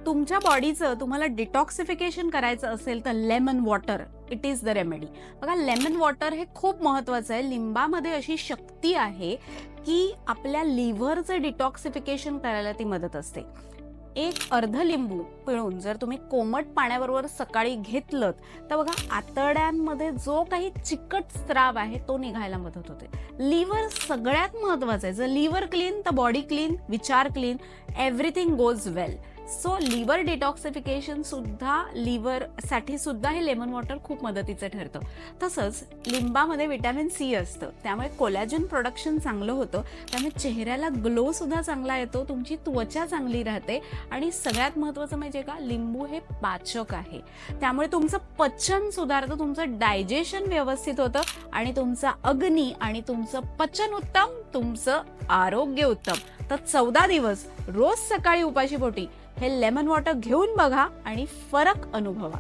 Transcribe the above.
तुमच्या बॉडीचं तुम्हाला डिटॉक्सिफिकेशन करायचं असेल तर lemon water it is the remedy. बघा, लेमन वॉटर हे खूप महत्वाचं आहे. लिंबामध्ये अशी शक्ती आहे की आपल्या लिव्हरचं डिटॉक्सिफिकेशन करायला ती मदत असते. एक अर्ध लिंबू पिळून जर तुम्ही कोमट पाण्याबरोबर सकाळी घेतलं तर बघा, आतड्यांमध्ये जो काही चिकट स्राव आहे तो निघायला मदत होते. लिव्हर सगळ्यात महत्वाचं आहे. जर लिव्हर क्लीन तर बॉडी क्लीन, विचार क्लीन, एव्हरीथिंग गोज वेल. सो लिव्हर डिटॉक्सिफिकेशन सुद्धा, लिव्हर साठी सुद्धा हे लेमन वॉटर खूप मदतीचं ठरतं. तसंच लिंबामध्ये व्हिटॅमिन सी असतं, त्यामुळे कोलॅजन प्रोडक्शन चांगलं होतं, त्यामुळे चेहऱ्याला ग्लो सुद्धा चांगला येतो, तुमची त्वचा चांगली राहते. आणि सगळ्यात महत्वाचं म्हणजे का, लिंबू हे पाचक आहे, त्यामुळे तुमचं पचन सुधारतं, तुमचं डायजेशन व्यवस्थित होतं आणि तुमचा अग्नी आणि तुमचं पचन उत्तम, तुमचं आरोग्य उत्तम. तर 14 दिवस रोज सकाळी उपाशी पोटी हे लेमन वॉटर घेऊन बघा आणि फरक अनुभवा.